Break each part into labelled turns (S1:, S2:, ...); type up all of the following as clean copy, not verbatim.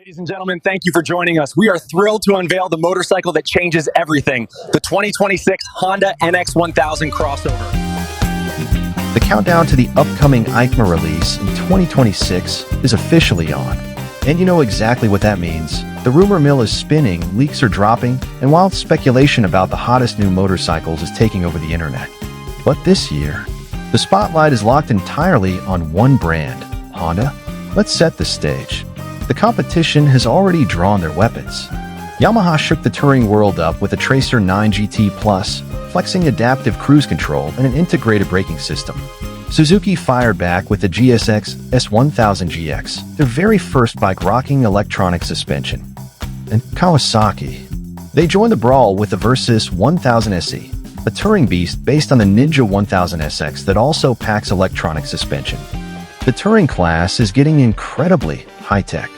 S1: Ladies and gentlemen, thank you for joining us. We are thrilled to unveil the motorcycle that changes everything, the 2026 Honda NX1000 crossover.
S2: The countdown to the upcoming EICMA release in 2026 is officially on. And you know exactly what that means. The rumor mill is spinning, leaks are dropping, and wild speculation about the hottest new motorcycles is taking over the internet. But this year, the spotlight is locked entirely on one brand, Honda. Let's set the stage. The competition has already drawn their weapons. Yamaha shook the touring world up with a Tracer 9 GT Plus, flexing adaptive cruise control and an integrated braking system. Suzuki fired back with the GSX-S1000GX, their very first bike rocking electronic suspension. And Kawasaki, they joined the brawl with the Versys 1000 SE, a touring beast based on the Ninja 1000 SX that also packs electronic suspension. The touring class is getting incredibly high-tech.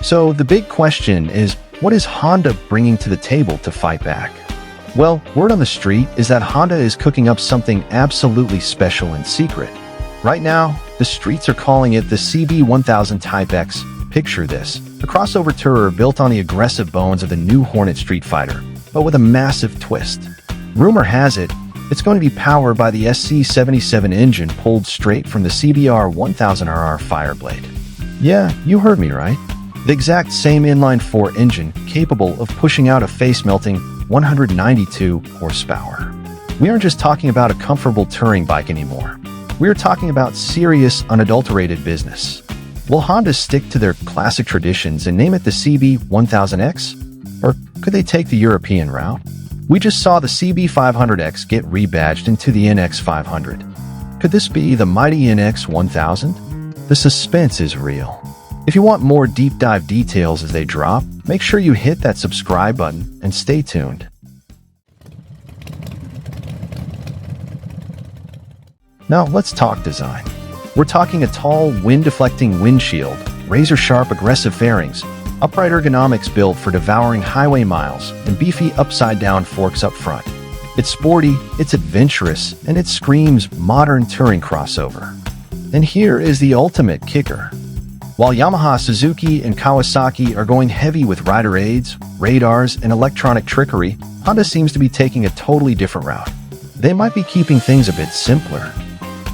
S2: So the big question is, what is Honda bringing to the table to fight back? Well, word on the street is that Honda is cooking up something absolutely special and secret. Right now, the streets are calling it the CB1000 Type X. Picture this, a crossover tourer built on the aggressive bones of the new Hornet Street Fighter, but with a massive twist. Rumor has it, it's going to be powered by the SC77 engine pulled straight from the CBR1000RR Fireblade. Yeah, you heard me right. The exact same inline-4 engine capable of pushing out a face-melting 192 horsepower. We aren't just talking about a comfortable touring bike anymore. We are talking about serious, unadulterated business. Will Honda stick to their classic traditions and name it the CB1000X? Or could they take the European route? We just saw the CB500X get rebadged into the NX500. Could this be the mighty NX1000? The suspense is real. If you want more deep dive details as they drop, make sure you hit that subscribe button and stay tuned. Now let's talk design. We're talking a tall, wind-deflecting windshield, razor-sharp aggressive fairings, upright ergonomics built for devouring highway miles, and beefy upside-down forks up front. It's sporty, it's adventurous, and it screams modern touring crossover. And here is the ultimate kicker. While Yamaha, Suzuki, and Kawasaki are going heavy with rider aids, radars, and electronic trickery, Honda seems to be taking a totally different route. They might be keeping things a bit simpler.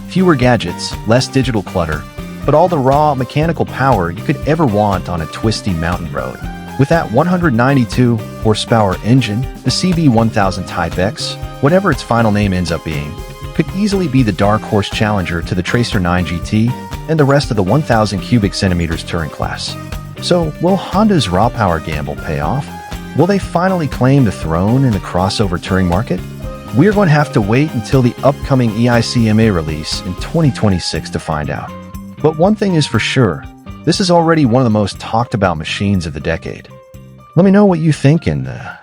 S2: Fewer gadgets, less digital clutter, but all the raw mechanical power you could ever want on a twisty mountain road. With that 192 horsepower engine, the CB1000 Type X, whatever its final name ends up being, could easily be the dark horse challenger to the Tracer 9 GT and the rest of the 1000 cubic centimeters touring class. So, will Honda's raw power gamble pay off? Will they finally claim the throne in the crossover touring market? We're going to have to wait until the upcoming EICMA release in 2026 to find out. But one thing is for sure, this is already one of the most talked about machines of the decade. Let me know what you think in the